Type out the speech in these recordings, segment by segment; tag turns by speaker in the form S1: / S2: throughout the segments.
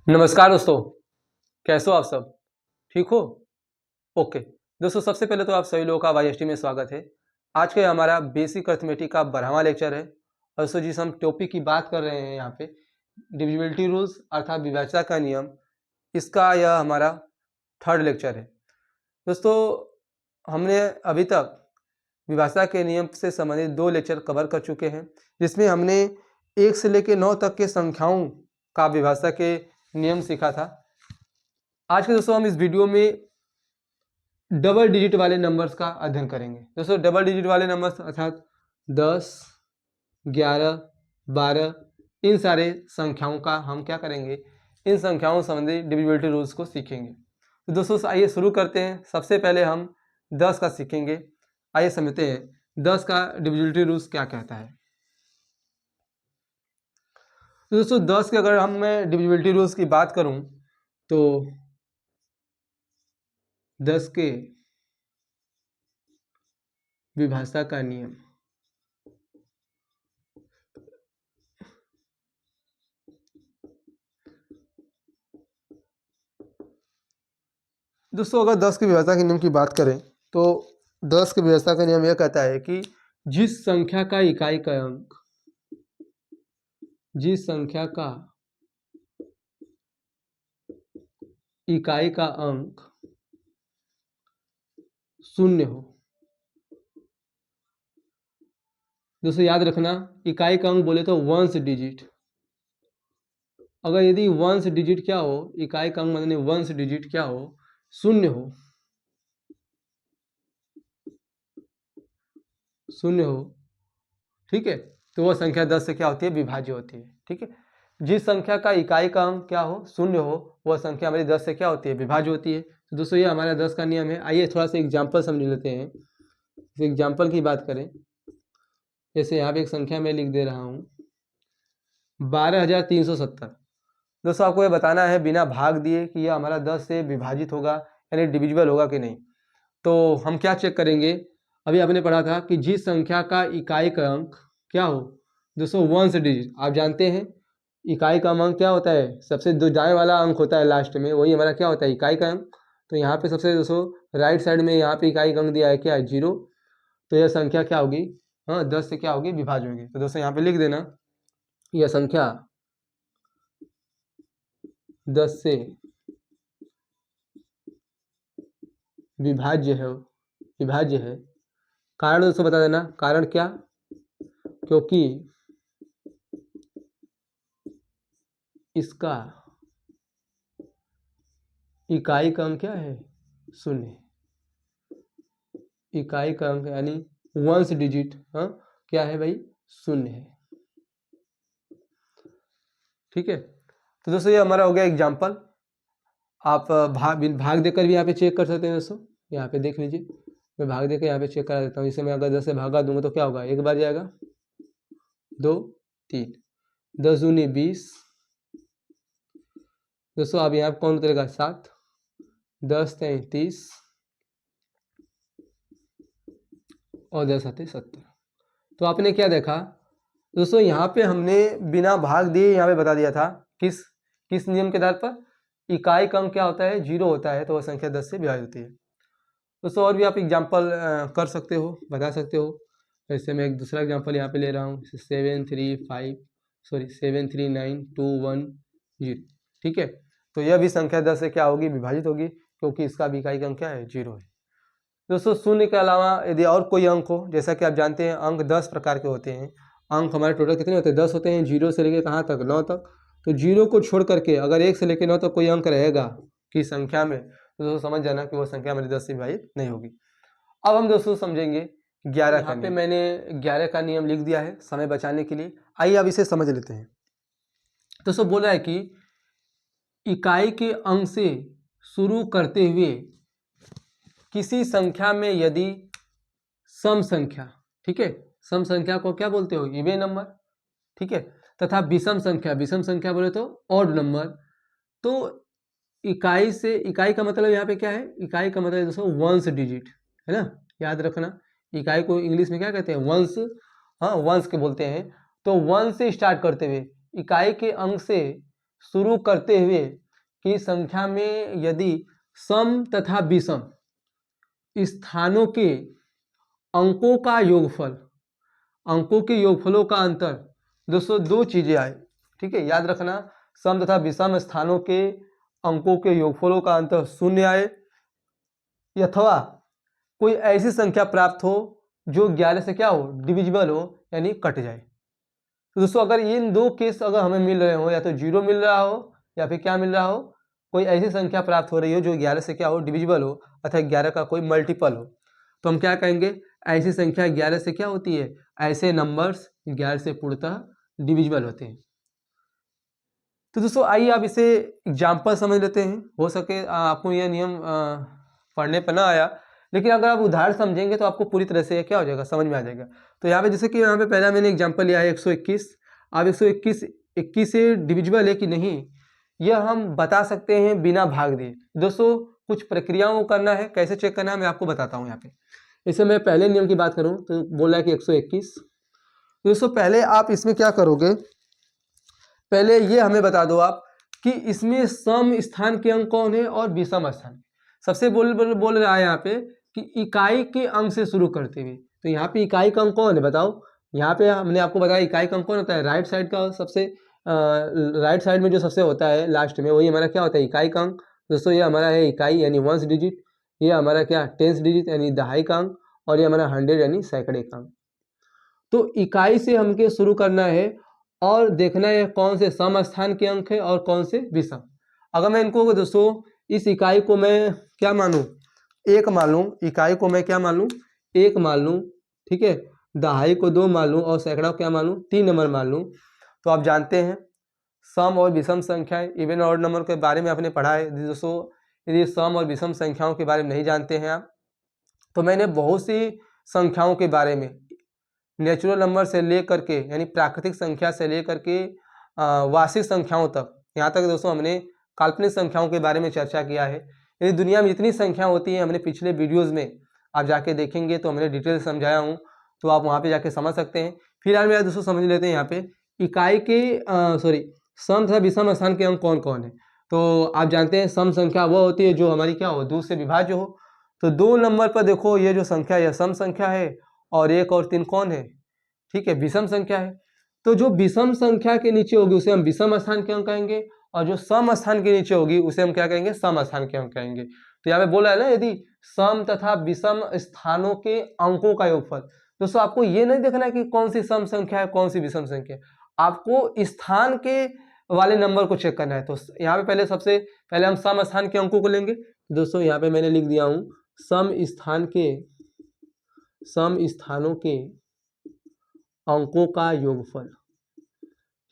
S1: नमस्कार दोस्तों, कैसे हो आप सब? ठीक हो? ओके। दोस्तों सबसे पहले तो आप सभी लोगों का वाईएसटी में स्वागत है। आज का हमारा बेसिक अर्थमेटिक का 12वां लेक्चर है और दोस्तों जिस हम टॉपिक की बात कर रहे हैं यहाँ पे डिविजिबिलिटी रूल्स अर्थात विभाज्यता का नियम, इसका यह हमारा थर्ड लेक्चर है। दोस्तों हमने अभी तक विभाज्यता के नियम से संबंधित 2 लेक्चर कवर कर चुके हैं, जिसमें हमने 1 से लेकर 9 तक के संख्याओं का विभाज्यता के नियम सीखा था। आज के दोस्तों हम इस वीडियो में डबल डिजिट वाले नंबर्स का अध्ययन करेंगे। दोस्तों डबल डिजिट वाले नंबर्स अर्थात 10, 11, 12 इन सारे संख्याओं का हम क्या करेंगे, इन संख्याओं संबंधी डिविजिबिलिटी रूल्स को सीखेंगे। तो दोस्तों आइए शुरू करते हैं। सबसे पहले हम 10 का सीखेंगे। आइए समझते हैं 10 का डिविजिबिलिटी रूल्स क्या कहता है। तो दोस्तों 10 के अगर हम मैं डिविजिबिलिटी रूल्स की बात करूं तो 10 के विभाज्यता का नियम। दोस्तों अगर 10 की विभाज्यता के नियम की बात करें तो 10 की विभाज्यता का नियम यह कहता है कि जिस संख्या का इकाई का अंक, जिस संख्या का इकाई का अंक शून्य हो। दोस्तों याद रखना, इकाई का अंक बोले तो वंस डिजिट। अगर यदि वंस डिजिट क्या हो, इकाई का अंक मतलब वंस डिजिट क्या हो, शून्य हो, शून्य हो, ठीक है, तो वह संख्या 10 से क्या होती है, विभाज्य होती है। ठीक है, जिस संख्या का इकाई का अंक क्या हो, शून्य हो, वह संख्या हमारी 10 से क्या होती है, विभाज्य होती है। तो दोस्तों ये हमारा 10 का नियम है। आइए थोड़ा सा एग्जाम्पल समझ लेते हैं। एग्जाम्पल की बात करें, जैसे यहाँ पे एक संख्या मैं लिख दे रहा हूँ 12,370। दोस्तों आपको ये बताना है बिना भाग दिए कि यह हमारा 10 से विभाजित होगा यानी डिविजिबल होगा कि नहीं। तो हम क्या चेक करेंगे, अभी आपने पढ़ा था कि जिस संख्या का इकाई का अंक क्या हो, दोस्तों वंस डिजिट। आप जानते हैं इकाई का अंक क्या होता है, सबसे जो दाएं वाला अंक होता है लास्ट में, वही हमारा क्या होता है, इकाई का अंक। तो यहाँ पे सबसे दोस्तों राइट साइड में यहाँ पे इकाई का अंक दिया है क्या है, 0। तो यह संख्या क्या होगी, हाँ 10 से क्या होगी, विभाज्य होगी। तो दोस्तों यहाँ पे लिख देना, यह संख्या 10 से विभाज्य है, विभाज्य है। कारण दोस्तों बता देना, कारण क्या, क्योंकि इसका इकाई का अंक क्या है, शून्य। इकाई का अंक यानी वंस डिजिट हाँ क्या है भाई, शून्य है। ठीक है, तो दोस्तों ये हमारा हो गया एग्जाम्पल। आप भाग देकर भी यहाँ पे चेक कर सकते हैं। दोस्तों यहाँ पे देख लीजिए, मैं भाग देकर यहाँ पे चेक करा देता हूँ। इसे मैं अगर 10 से भागा दूंगा तो क्या होगा, एक बार जाएगा, 2, 3, 10 दूनी 20। दोस्तों अब यहाँ कौन उतरेगा, 7, 10 30 और 10 आते 70। तो आपने क्या देखा दोस्तों, यहाँ पे हमने बिना भाग दिए यहाँ पे बता दिया था किस किस नियम के आधार पर, इकाई का अंक क्या होता है, 0 होता है, तो वह संख्या 10 से विभाजित होती है। दोस्तों और भी आप एग्जाम्पल कर सकते हो, बता सकते हो। जैसे मैं एक दूसरा एग्जाम्पल यहाँ पे ले रहा हूँ, 73921 ठीक है, तो यह भी संख्या 10 से क्या होगी, विभाजित होगी, क्योंकि इसका भी इकाई का अंक क्या है, 0 है। दोस्तों शून्य के अलावा यदि और कोई अंक हो, जैसा कि आप जानते हैं अंक 10 प्रकार के होते हैं। अंक हमारे टोटल कितने होते हैं, 10 होते हैं, 0 से लेकर कहाँ तक, 9 तक। तो 0 को छोड़ करके अगर 1 से लेकर 9 तक कोई अंक रहेगा की संख्या में, तो दोस्तों समझ जाना कि वो संख्या हमारी 10 से विभाजित नहीं होगी। अब हम दोस्तों समझेंगे 11 का। यहाँ पे मैंने 11 का नियम लिख दिया है समय बचाने के लिए। आइए अब इसे समझ लेते हैं। दोस्तों बोला है कि इकाई के अंक से शुरू करते हुए किसी संख्या में यदि सम संख्या, ठीक है, सम संख्या को क्या बोलते हो, इवन नंबर, ठीक है, तथा विषम संख्या, विषम संख्या बोले तो ऑड नंबर। तो इकाई से, इकाई का मतलब यहाँ पे क्या है, इकाई का मतलब दोस्तों वंस डिजिट है ना, याद रखना। इकाई को इंग्लिश में क्या कहते हैं, वंस, हाँ वंस के बोलते हैं। तो वंस से स्टार्ट करते हुए इकाई के अंक से शुरू करते हुए कि संख्या में यदि सम तथा विषम स्थानों के अंकों का योगफल, अंकों के योगफलों का अंतर, दोस्तों दो चीजें आए, ठीक है, याद रखना, सम तथा विषम स्थानों के अंकों के योगफलों का अंतर शून्य आए, अथवा कोई ऐसी संख्या प्राप्त हो जो 11 से क्या हो, डिविजिबल हो, यानी कट जाए। तो दोस्तों अगर इन दो केस अगर हमें मिल रहे हो, या तो 0 मिल रहा हो या फिर क्या मिल रहा हो, कोई ऐसी संख्या प्राप्त हो रही हो जो 11 से क्या हो, डिविजिबल हो, अथवा 11 का कोई मल्टीपल हो, तो हम क्या कहेंगे, ऐसी संख्या 11 से क्या होती है, ऐसे नंबर्स 11 से पूर्णतः डिविजिबल होते हैं। तो दोस्तों आइए आप इसे एग्जाम्पल समझ लेते हैं। हो सके आपको यह नियम पढ़ने पर ना आया, लेकिन अगर आप उदाहरण समझेंगे तो आपको पूरी तरह से क्या हो जाएगा, समझ में आ जाएगा। तो यहाँ पे जैसे कि यहाँ पे पहला मैंने एग्जाम्पल लिया है 121। अब 121 से डिविजिबल है कि नहीं, यह हम बता सकते हैं बिना भाग दिए। दोस्तों कुछ प्रक्रियाओं को करना है, कैसे चेक करना है मैं आपको बताता हूँ। यहाँ पे इसे मैं पहले नियम की बात करूँ तो बोला है कि 121। दोस्तों पहले आप इसमें क्या करोगे, पहले ये हमें बता दो आप कि इसमें सम स्थान के अंक कौन है और विषम स्थान। सबसे बोल रहा है यहाँ पे कि इकाई के अंक से शुरू करते हुए, तो यहाँ पे इकाई का अंक कौन है बताओ। यहाँ पे हमने आपको बताया इकाई का अंक कौन होता है, राइट साइड का सबसे राइट साइड में जो सबसे होता है लास्ट में, वही हमारा क्या होता है, इकाई का अंक। दोस्तों ये हमारा है इकाई यानी 1 डिजिट, ये हमारा क्या 10 डिजिट यानी दहाई का अंक, और ये हमारा 100 यानी सैकड़े का अंक। तो इकाई से हमके शुरू करना है और देखना है कौन से सम स्थान के अंक है और कौन से विषम। अगर मैं इनको दोस्तों इस इकाई को मैं क्या मानूं, एक मान लूं, इकाई को मैं क्या मान लूं, एक मान लूं, ठीक है, दहाई को 2 मान लूं और सैकड़ा को क्या मान लूं, 3 नंबर मान लूं। तो आप जानते हैं सम और विषम संख्याएं, इवन और नंबर के बारे में आपने पढ़ा है दोस्तों। यदि सम और विषम संख्याओं के बारे में नहीं जानते हैं आप, तो मैंने बहुत सी संख्याओं के बारे में नेचुरल नंबर से लेकर के यानी प्राकृतिक संख्या से लेकर के वास्तविक संख्याओं तक, यहाँ तक दोस्तों हमने काल्पनिक संख्याओं के बारे में चर्चा किया है। यदि दुनिया में जितनी संख्या होती है, हमने पिछले वीडियोस में आप जाके देखेंगे तो हमने डिटेल समझाया हूँ, तो आप वहाँ पे जाके समझ सकते हैं। फिलहाल मेरा दोस्तों समझ लेते हैं यहाँ पे इकाई के सम तथा विषम स्थान के अंक कौन कौन है। तो आप जानते हैं सम संख्या वह होती है जो हमारी क्या हो, 2 से विभाज्य हो। तो 2 नंबर पर देखो ये जो संख्या यह सम संख्या है, और 1 और 3 कौन है, ठीक है, विषम संख्या है। तो जो विषम संख्या के नीचे होगी उसे हम विषम स्थान के अंक कहेंगे, और जो सम स्थान के नीचे होगी उसे हम क्या कहेंगे, सम स्थान के अंक कहेंगे। तो यहाँ पे बोला है ना, यदि सम तथा विषम स्थानों के अंकों का योगफल। दोस्तों आपको ये नहीं देखना है कि कौन सी सम संख्या है कौन सी विषम संख्या है, आपको स्थान के वाले नंबर को चेक करना है। तो यहाँ पे पहले सबसे पहले हम सम स्थान के अंकों को लेंगे। दोस्तों यहाँ पे मैंने लिख दिया हूँ सम स्थानों के अंकों का योगफल,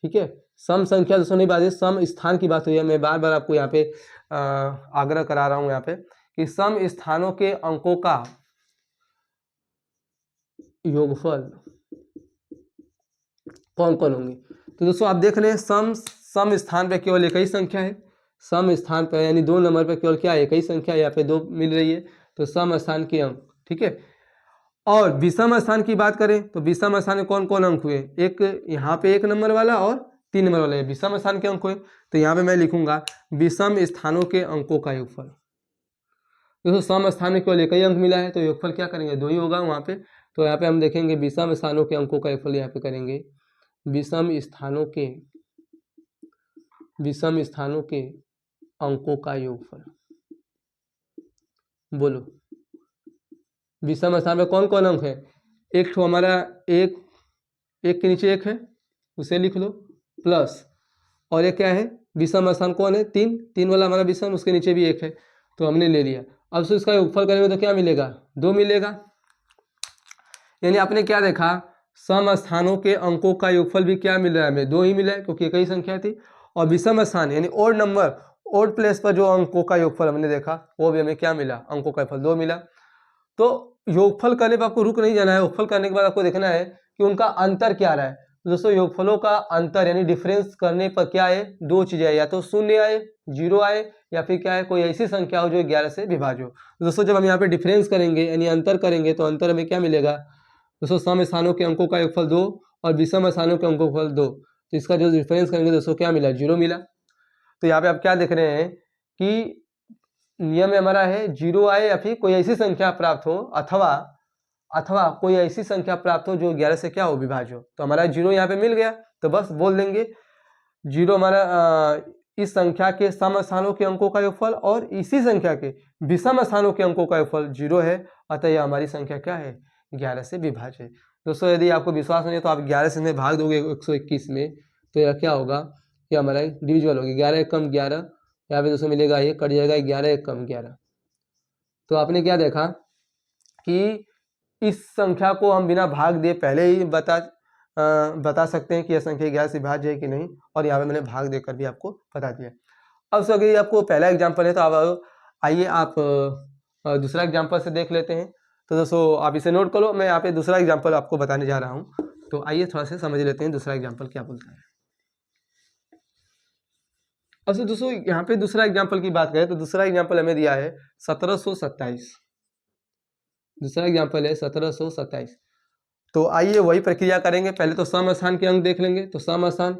S1: ठीक है। सम संख्या दोस्तों नहीं बात है, सम स्थान की बात हुई है। मैं बार बार आपको यहाँ पे आग्रह करा रहा हूँ यहाँ पे कि सम स्थानों के अंकों का योगफल कौन कौन होंगे। तो दोस्तों आप देख रहे हैं सम स्थान पे केवल एक ही संख्या है, सम स्थान पर यानी 2 नंबर पे केवल क्या एक ही संख्या, यहाँ पे 2 मिल रही है, तो सम स्थान के अंक, ठीक है। और विषम स्थान की बात करें तो विषम स्थान में कौन कौन अंक हुए, एक यहाँ पे 1 नंबर वाला और 3 नंबर वाला विषम स्थान के अंक हुए। तो यहाँ पे मैं लिखूंगा विषम स्थानों के अंकों का योगफल। दोस्तों सम स्थान में केवल एक ही अंक मिला है, तो योगफल क्या करेंगे, 2 ही होगा वहाँ पे। तो यहाँ पे हम देखेंगे विषम स्थानों के अंकों का योगफल यहाँ पे करेंगे विषम स्थानों के अंकों का योगफल। बोलो विषम स्थान में कौन कौन अंक है, एक तो हमारा एक के नीचे 1 है उसे लिख लो, प्लस और ये क्या है विषम स्थान कौन है, 3 वाला हमारा विषम, उसके नीचे भी 1 है, तो हमने ले लिया। अब से इसका योगफल करेंगे तो क्या मिलेगा, 2 मिलेगा। यानी आपने क्या देखा, सम स्थानों के अंकों का योगफल भी क्या मिल रहा है हमें, 2 ही मिला है क्योंकि एक ही संख्या थी। और विषम स्थान यानी ओड नंबर, ओड प्लेस पर जो अंकों का योगफल हमने देखा वो भी हमें क्या मिला, अंकों का योगफल 2 मिला। तो योगफल करने पर आपको रुक नहीं जाना है, योगफल करने के बाद आपको देखना है कि उनका अंतर क्या रहा है। तो दोस्तों योगफलों का अंतर यानी डिफरेंस करने पर क्या है, 2 चीजें आए, या तो 0 आए, 0 आए, या फिर क्या है कोई ऐसी संख्या हो जो 11 से विभाज्य हो। तो दोस्तों जब हम यहाँ पे डिफरेंस करेंगे यानी अंतर करेंगे तो अंतर हमें क्या मिलेगा, दोस्तों सम स्थानों के अंकों का योगफल 2 और विषम स्थानों के अंकों का योगफल 2। तो इसका जो डिफरेंस करेंगे दोस्तों क्या मिला, 0 मिला। तो यहाँ पे आप क्या देख रहे हैं कि नियम में हमारा है 0 आए या फिर कोई ऐसी संख्या प्राप्त हो अथवा कोई ऐसी संख्या प्राप्त हो जो 11 से क्या हो विभाज्य हो। तो हमारा 0 यहाँ पे मिल गया, तो बस बोल देंगे 0 हमारा इस संख्या के सम स्थानों के अंकों का योगफल और इसी संख्या के विषम स्थानों के अंकों का योगफल 0 है, अतः यह हमारी संख्या क्या है 11 से विभाज्य है। दोस्तों यदि आपको विश्वास नहीं है तो आप 11 से भाग दोगे 121 में, तो यह क्या होगा, यह हमारा डिविजिबल होगी। 11 एक कम 11, यहाँ पे दोस्तों मिलेगा ये कट जाएगा 11 एक कम 11। तो आपने क्या देखा कि इस संख्या को हम बिना भाग दिए पहले ही बता सकते हैं कि यह संख्या 11 से विभाज्य है कि नहीं, और यहाँ पे मैंने भाग देकर भी आपको बता दिया। अब सो अगर आपको पहला एग्जाम्पल है तो आप आइए आप दूसरा एग्जाम्पल से देख लेते हैं। तो दोस्तों आप इसे नोट करो, मैं यहाँ पे दूसरा एग्जाम्पल आपको बताने जा रहा हूँ। तो आइए थोड़ा सा समझ लेते हैं दूसरा एग्जाम्पल क्या बोलता है। अब सो दोस्तों यहाँ पे दूसरा एग्जाम्पल की बात करें तो दूसरा एग्जाम्पल हमें दिया है 1727। दूसरा एग्जाम्पल है 1727। तो आइए वही प्रक्रिया करेंगे। पहले तो सम स्थान के अंक देख लेंगे। तो सम स्थान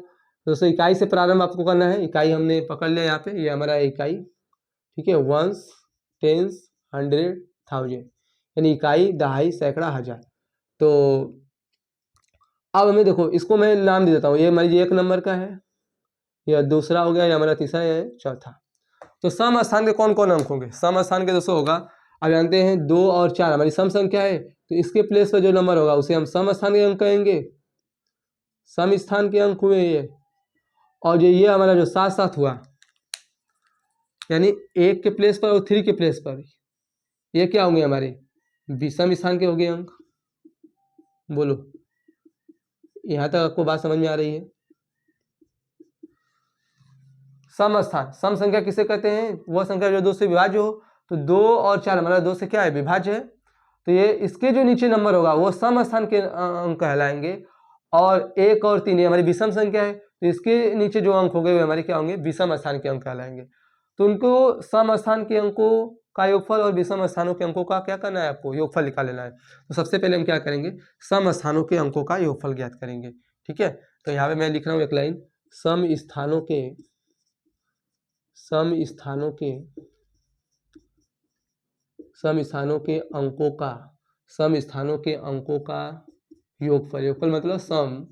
S1: दोस्तों इकाई से प्रारंभ आपको करना है। इकाई हमने पकड़ लिया यहाँ पे, ये हमारा इकाई, ठीक है, वंस, टेंस, 100, 1000, यानी इकाई, दहाई, सैकड़ा, हजार। तो अब हमें देखो, इसको मैं नाम दे देता हूँ। ये हमारी 1 नंबर का है, यह दूसरा हो गया, ये हमारा तीसरा है, चौथा। तो सम स्थान के कौन कौन अंक होंगे? सम स्थान के दोस्तों होगा, अब जानते हैं 2 और 4 हमारी सम संख्या है, तो इसके प्लेस पर जो नंबर होगा उसे हम सम स्थान के अंक कहेंगे। सम स्थान के अंक हुए ये, और जो ये हमारा जो साथ साथ हुआ, यानी 1 के प्लेस पर और 3 के प्लेस पर, ये क्या होंगे हमारे विषम स्थान के हो गए अंक। बोलो, यहां तक आपको बात समझ में आ रही है? सम स्थान, सम संख्या किसे कहते हैं? वह संख्या जो 2 से विभाज्य हो। तो 2 और 4 हमारा 2 से क्या है विभाज्य है, तो ये इसके जो नीचे नंबर होगा वो सम स्थान के अंक कहलाएंगे। और 1 और 3 ये हमारी विषम संख्या है, तो इसके नीचे जो अंक होंगे वे हमारे क्या होंगे विषम स्थान के अंक कहलाएंगे। तो उनको सम स्थान के अंकों का योगफल और विषम स्थानों के अंकों का क्या करना है, आपको योगफल निकाल लेना है। तो सबसे पहले हम क्या करेंगे, सम स्थानों के अंकों का योगफल ज्ञात करेंगे। ठीक है, तो यहाँ पे मैं लिख रहा हूँ एक लाइन, सम स्थानों के अंकों का योगफल। योगफल मतलब सम।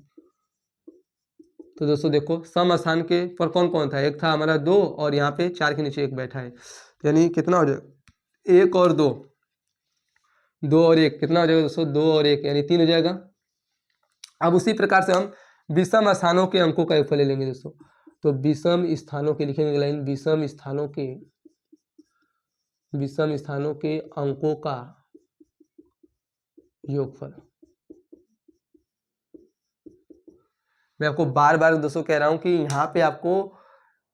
S1: तो दोस्तों देखो, सम स्थान के पर कौन कौन था? एक था हमारा 2 और यहाँ पे 4 के नीचे 1 बैठा है, यानी कितना हो जाएगा 1 और 2, 2 और 1 कितना हो जाएगा दोस्तों 2 और 1 यानी 3 हो जाएगा। अब उसी प्रकार से हम विषम स्थानों के अंकों का योगफल ले लेंगे दोस्तों। तो विषम स्थानों के लिखेंगे लाइन, विषम स्थानों के अंकों का योगफल। मैं आपको बार बार दोस्तों कह रहा हूं कि यहाँ पे आपको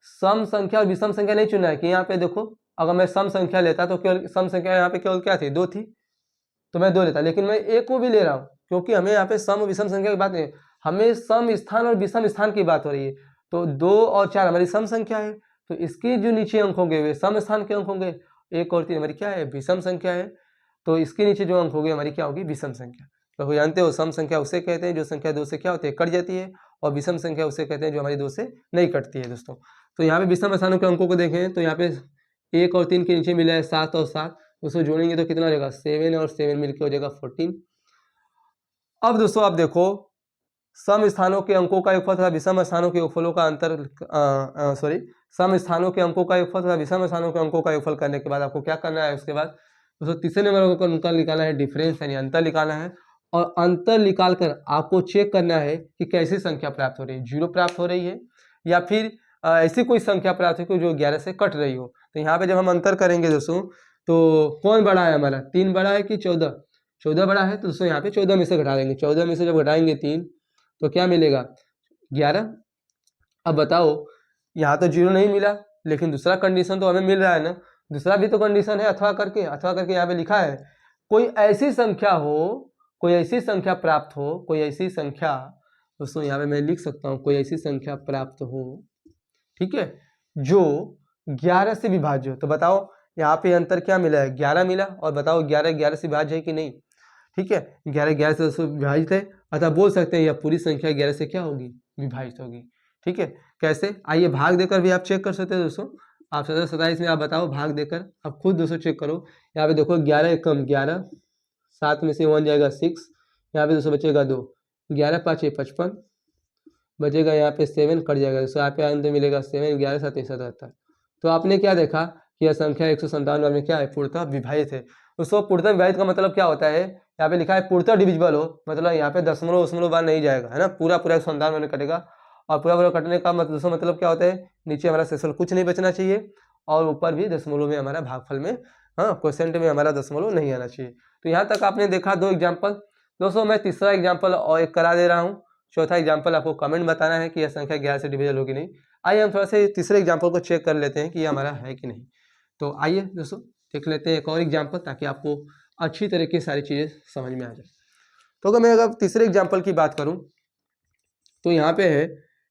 S1: सम संख्या और विषम संख्या नहीं चुनना है। कि यहाँ पे देखो, अगर मैं सम संख्या लेता तो केवल सम संख्या यहाँ पे केवल क्या थी 2 थी, तो मैं 2 लेता, लेकिन मैं 1 को भी ले रहा हूँ क्योंकि हमें यहाँ पे सम और विषम संख्या की बात नहीं, हमें सम स्थान और विषम स्थान की बात हो रही है। तो 2 और 4 हमारी सम संख्या है, तो इसके जो नीचे अंक होंगे वे सम स्थान के अंक होंगे। 1 और 3 हमारी क्या है विषम संख्या है, तो इसके नीचे जो अंक होंगे हमारी क्या होगी विषम संख्या। तो जानते हो सम संख्या उसे कहते हैं जो संख्या 2 से क्या होती है कट जाती है, और विषम संख्या उसे कहते हैं जो हमारी 2 से नहीं कटती है दोस्तों। तो यहाँ पे विषम स्थानों के अंकों को देखें तो यहाँ पे 1 और 3 के नीचे मिला है 7 और 7, उसको जोड़ेंगे तो कितना हो जाएगा 7 और 7 मिलकर हो जाएगा 14। अब दोस्तों आप देखो, सम स्थानों के अंकों का योगफल तथा विषम स्थानों के योगफलों का अंतर, सम स्थानों के अंकों का योगफल तथा विषम स्थानों के अंकों का योगफल करने के बाद आपको क्या करना है, उसके बाद दोस्तों तीसरे नंबर को उनका निकालना है डिफरेंस, यानी अंतर निकालना है। और अंतर निकाल कर आपको चेक करना है कि कैसी संख्या प्राप्त हो रही है, 0 प्राप्त हो रही है या फिर ऐसी कोई संख्या प्राप्त हो जो 11 से कट रही हो। तो यहाँ पे जब हम अंतर करेंगे दोस्तों, तो कौन बड़ा है हमारा, 3 बड़ा है कि 14? 14 बड़ा है, तो दोस्तों यहाँ पे 14 में से घटा देंगे। 14 में से जब घटाएंगे 3 तो क्या मिलेगा 11। अब बताओ, यहाँ तो 0 नहीं मिला, लेकिन दूसरा कंडीशन तो हमें मिल रहा है ना, दूसरा भी तो कंडीशन है अथवा करके यहाँ पे लिखा है कोई ऐसी संख्या हो, कोई ऐसी संख्या प्राप्त हो, कोई ऐसी संख्या दोस्तों यहाँ पे मैं लिख सकता हूँ, कोई ऐसी संख्या प्राप्त हो, ठीक है, जो 11 से विभाज्य हो। तो बताओ यहाँ पे अंतर क्या मिला है 11 मिला, और बताओ 11 11 से विभाज्य है कि नहीं? ठीक है, 11 11 से विभाजित है, अतः बोल सकते हैं यह पूरी संख्या 11 से क्या होगी विभाजित होगी। ठीक है, कैसे, आइए भाग देकर भी आप चेक कर सकते हैं दोस्तों। आप 1727 में आप बताओ भाग देकर, आप खुद दोस्तों चेक करो। यहाँ पे देखो 11 एकम 11, 7 में से 1 जाएगा 6, यहाँ पे दोस्तों बचेगा 2, 11 5 55, बचेगा यहाँ पे 7 कट जाएगा दोस्तों, यहाँ पे अंत में मिलेगा 7, 11 7 77। तो आपने क्या देखा कि यह संख्या 157 में क्या है, पूर्णतः विभाजित है। दोस्तों पूर्णतः विभाजित का मतलब क्या होता है, यहाँ पे लिखा है पूर्णतः डिविजिबल हो, मतलब यहाँ पे दशमलव दशमलव बार नहीं जाएगा, है ना, पूरा पूरा 157 में कटेगा। और पूरा पूरा कटने का मतलब दोस्तों मतलब क्या होता है, नीचे हमारा शेषफल कुछ नहीं बचना चाहिए, और ऊपर भी दशमलव में हमारा भागफल में, हाँ, क्वोशिएंट में हमारा दशमलव नहीं आना चाहिए। तो यहाँ तक आपने देखा 2 एग्जाम्पल। दोस्तों मैं तीसरा एग्जाम्पल और एक करा दे रहा हूँ। चौथा एग्जाम्पल आपको कमेंट बताना है कि यह संख्या 11 से डिविजल होगी नहीं। आइए हम थोड़ा सा तीसरे एग्जाम्पल को चेक कर लेते हैं कि ये हमारा है कि नहीं। तो आइए दोस्तों देख लेते हैं एक और एग्जाम्पल, ताकि आपको अच्छी तरीके से सारी चीज़ें समझ में आ जाए। तो अगर तीसरे एग्जाम्पल की बात करूँ तो यहाँ पे है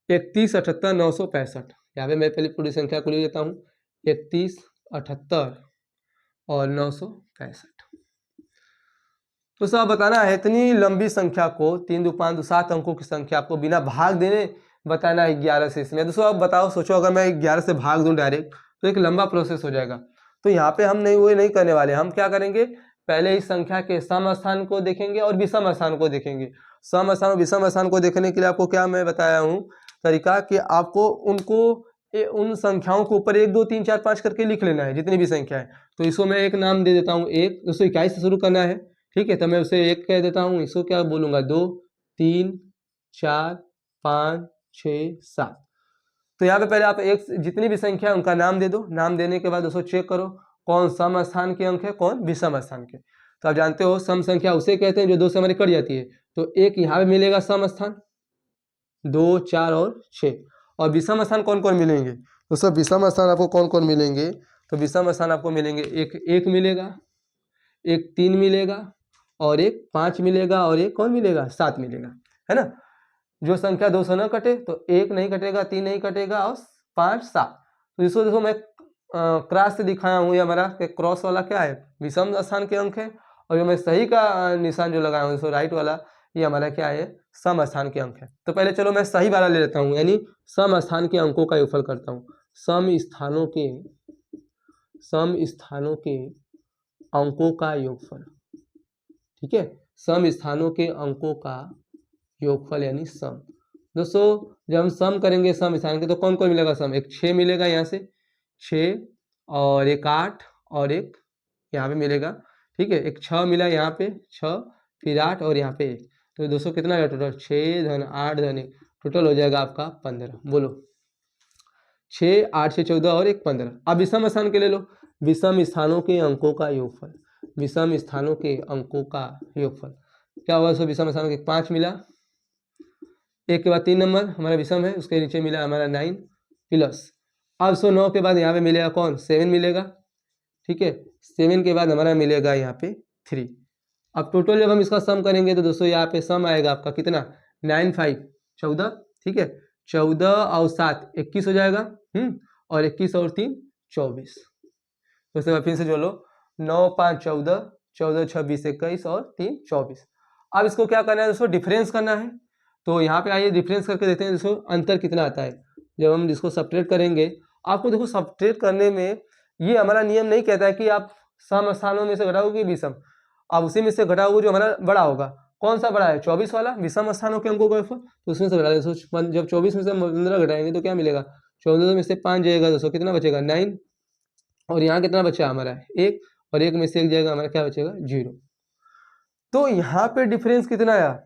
S1: 31 78 965। यहाँ पे मैं पहले पूरी संख्या को ले लेता हूँ, 31 78 और 965। तो सब बताना है इतनी लंबी संख्या को, 3 2 5 2 7 अंकों की संख्या आपको बिना भाग देने बताना है 11 से। इसमें दोस्तों आप बताओ, सोचो अगर मैं 11 से भाग दूं डायरेक्ट तो एक लंबा प्रोसेस हो जाएगा। तो यहाँ पे हम नहीं, वो नहीं करने वाले। हम क्या करेंगे, पहले इस संख्या के सम स्थान को देखेंगे और विषम स्थान को देखेंगे। सम स्थान और विषम स्थान को देखने के लिए आपको क्या मैं बताया हूँ तरीका, कि आपको उनको उन संख्याओं के ऊपर 1 2 3 4 5 करके लिख लेना है, जितनी भी संख्या है। तो इसको मैं एक नाम दे देता हूँ, एक, दोस्तों 21 से शुरू करना है, ठीक है, तो मैं उसे 1 कह देता हूँ। इसको क्या बोलूँगा, 2 3 4 5 6 7। तो यहाँ पे पहले आप एक जितनी भी संख्या है उनका नाम दे दो। नाम देने के बाद दोस्तों चेक करो कौन सम स्थान के अंक है, कौन विषम स्थान के। तो आप जानते हो सम संख्या उसे कहते हैं जो 2 से हमारी कट जाती है। तो एक यहाँ पे मिलेगा सम स्थान, 2 4 और 6। और विषम स्थान कौन कौन मिलेंगे दोस्तों, विषम स्थान आपको कौन कौन मिलेंगे, तो विषम स्थान आपको मिलेंगे, एक मिलेगा, एक 3 मिलेगा, और एक 5 मिलेगा, और एक कौन मिलेगा, 7 मिलेगा, है ना। जो संख्या 2 से न कटे तो 1 नहीं कटेगा, 3 नहीं कटेगा, और 5 7। तो इसको देखो मैं क्रॉस से दिखाया हूँ, ये हमारा क्रॉस वाला क्या है, विषम स्थान के अंक है। और जो मैं सही का निशान जो लगाया हूँ, राइट वाला, ये हमारा क्या है, सम स्थान के अंक है। तो पहले चलो मैं सही वाला ले लेता हूँ, यानी सम स्थान के अंकों का योगफल करता हूँ। सम स्थानों के अंकों का योगफल, ठीक है, सम स्थानों के अंकों का योगफल यानी सम। दोस्तों जब हम सम करेंगे सम स्थान के, तो कौन कौन मिलेगा सम, एक 6 मिलेगा यहाँ से 6, और एक 8, और एक यहाँ पे मिलेगा, ठीक है, एक 6 मिला यहाँ पे 6, फिर 8 और यहाँ पे 1। तो दोस्तों कितना है टोटल, 6 धन 8 धन 1, टोटल हो जाएगा आपका 15। बोलो 6 8 से 14 और एक 15। अब विषम स्थान के ले लो, विषम स्थानों के अंकों का योगफल, विषम स्थानों के अंकों का योगफल क्या होगा। सो विषम स्थानों के 5 मिला, एक के बाद 3 नंबर हमारा विषम है, उसके नीचे मिला हमारा 9 प्लस, अब 9 के बाद यहाँ पे मिलेगा कौन, 7 मिलेगा, ठीक है, 7 के बाद हमारा मिलेगा यहाँ पे 3। अब टोटल जब हम इसका सम करेंगे तो दोस्तों यहाँ पे सम आएगा आपका कितना, 9 5 14, ठीक है, 14 और 7 21 हो जाएगा, और 21 और 3 24। दोस्तों फिर से जो लो, 9 5 14, 14 26 21 और 3 24। अब इसको क्या करना है दोस्तों, डिफरेंस करना है। तो यहाँ पे आइए डिफरेंस करके देखते हैं दोस्तों अंतर कितना आता है। जब हम इसको सब्ट्रैक्ट करेंगे, आपको देखो सब्ट्रैक्ट करने में ये हमारा नियम नहीं कहता है कि आप सम स्थानों में से घटाओगे विषम, आप उसी में से घटाओगे जो हमारा बड़ा होगा। कौन सा बड़ा है, 24 वाला विषम स्थानों के अंकों का योगफल, तो उसमें से घटा दें। जब 24 में से 15 घटाएंगे तो क्या मिलेगा, 14 में से 5 जाएगा दोस्तों, कितना बचेगा 9, और यहाँ कितना बचा हमारा 1, और 1 में से 1 जाएगा हमारा क्या बचेगा 0। तो यहाँ पे डिफरेंस कितना आया,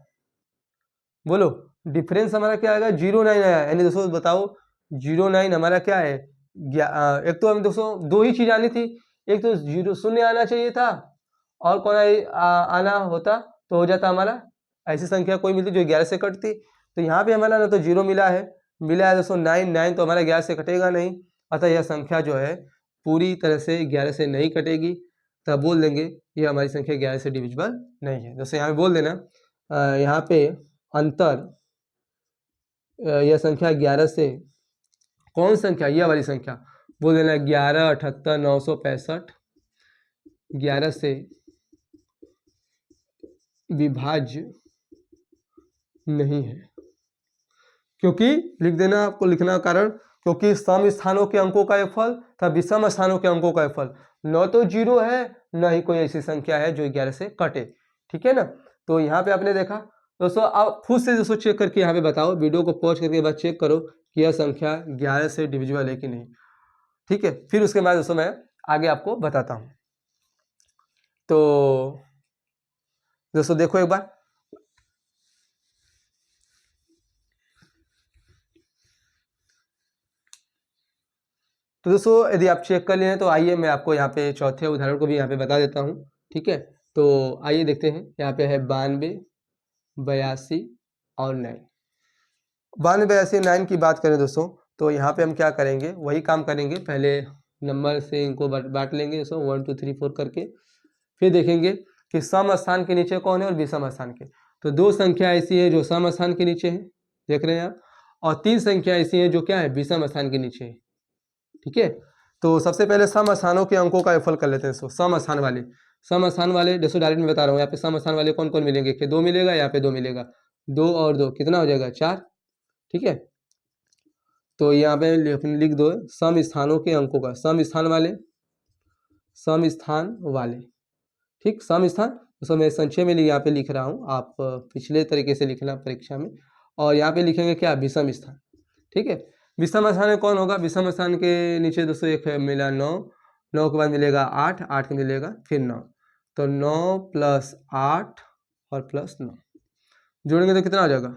S1: बोलो डिफरेंस हमारा क्या आएगा, 0 9 आया। यानी दोस्तों बताओ 0 9 हमारा क्या है, एक तो हमें दोस्तों 2 ही चीज आनी थी, एक तो 0 शून्य आना चाहिए था, और कौन आना होता तो हो जाता हमारा ऐसी संख्या कोई मिलती जो 11 से कटती। तो यहाँ पे हमारा ना तो 0 मिला है दोस्तों 9 तो हमारा 11 से कटेगा नहीं, अतः यह संख्या जो है पूरी तरह से 11 से नहीं कटेगी। तब बोल देंगे ये हमारी संख्या 11 से डिविजिबल नहीं है। जैसे यहाँ पे बोल देना यहाँ पे अंतर, यह संख्या 11 से, कौन संख्या, यह वाली संख्या बोल देना 11 78 965 11 से विभाज्य नहीं है। क्योंकि लिख देना, आपको लिखना का कारण क्योंकि सम स्थानों के अंकों का फल तथा विषम स्थानों के अंकों का फल न तो 0 है न ही कोई ऐसी संख्या है जो 11 से कटे। ठीक है ना। तो यहाँ पे आपने देखा दोस्तों, आप खुद से दोस्तों चेक करके यहाँ पे बताओ, वीडियो को पॉज करके बाद चेक करो कि यह संख्या 11 से डिविजिबल है कि नहीं। ठीक है, फिर उसके बाद दोस्तों मैं आगे आपको बताता हूँ। तो दोस्तों देखो एक बार, तो दोस्तों यदि आप चेक कर लिए हैं तो आइए मैं आपको यहाँ पे चौथे उदाहरण को भी यहाँ पे बता देता हूँ। ठीक है, तो आइए देखते हैं। यहाँ पे है 92, 82 और 9। 92, 82, 9 की बात करें दोस्तों, तो यहाँ पे हम क्या करेंगे, वही काम करेंगे। पहले नंबर से इनको बांट लेंगे दोस्तों 1 2 3 4 करके। फिर देखेंगे कि सम स्थान के नीचे कौन है और विषम स्थान के। तो 2 संख्या ऐसी है जो सम स्थान के नीचे है, देख रहे हैं आप, और 3 संख्या ऐसी है जो क्या है, विषम स्थान के नीचे है। ठीक है, तो सबसे पहले सम स्थानों के अंकों का योगफल कर लेते हैं। सम स्थान वाले दोस्तों डायरेक्ट में बता रहा हूँ, यहाँ पे सम स्थान वाले कौन कौन मिलेंगे, कि 2 मिलेगा, यहाँ पे 2 मिलेगा, 2 और 2 कितना हो जाएगा, 4। ठीक है, तो यहाँ पे लिख दो सम स्थानों के अंकों का, सम स्थान वाले। ठीक, सम स्थान उसको मैं संचय में यहाँ पे लिख रहा हूँ, आप पिछले तरीके से लिखना परीक्षा में। और यहाँ पे लिखेंगे क्या, विषम स्थान। ठीक है, विषम स्थान में कौन होगा, विषम स्थान के नीचे दोस्तों एक मिला 9, 9 के बाद मिलेगा 8, 8 के मिलेगा फिर 9, तो 9 + 8 और +9 जोड़ेंगे तो कितना हो जाएगा,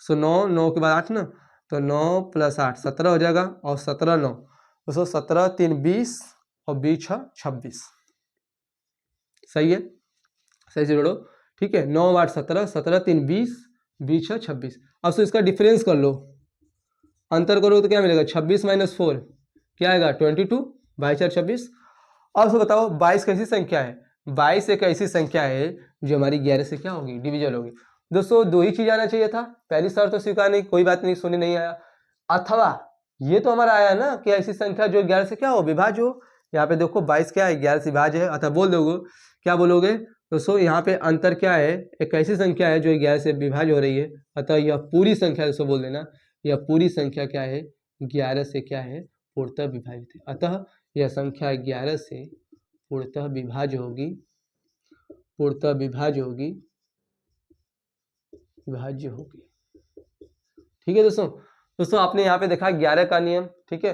S1: 9, 9 के बाद 8 ना, तो 9 + 8 17 हो जाएगा, और 17 9 दोस्तों 17 3 20 और 20 6 26। सही है, सही से जोड़ो। ठीक है, 9 8 17, 17 3 20, 20 6 26। अब तो इसका डिफरेंस कर लो, अंतर करो तो क्या मिलेगा, 26 - 4 क्या आएगा, 22, 22 4 26। अब तो बताओ 22 कैसी संख्या है, 22 एक ऐसी संख्या है जो हमारी 11 से क्या होगी, डिविजल होगी। दोस्तों 2 ही चीज आना चाहिए था, पहली शर्त तो स्वीकार नहीं, कोई बात नहीं, सुने नहीं आया, अथवा ये तो हमारा आया ना कि ऐसी संख्या जो 11 से क्या हो, विभाज्य हो। यहाँ पे देखो 22 क्या है, 11 से विभाज्य है, अतः बोल दोगे, क्या बोलोगे दोस्तों, यहाँ पे अंतर क्या है, एक ऐसी संख्या है जो 11 से विभाज्य हो रही है, अतः यह पूरी संख्या, दोस्तों बोल देना, यह पूरी संख्या क्या है, 11 से क्या है, पूर्णतः विभाजित है। अतः यह संख्या 11 से पूर्णतः विभाज्य होगी, पूर्णतः विभाज्य होगी, विभाज्य होगी। ठीक है दोस्तों, आपने यहाँ पे देखा 11 का नियम। ठीक है,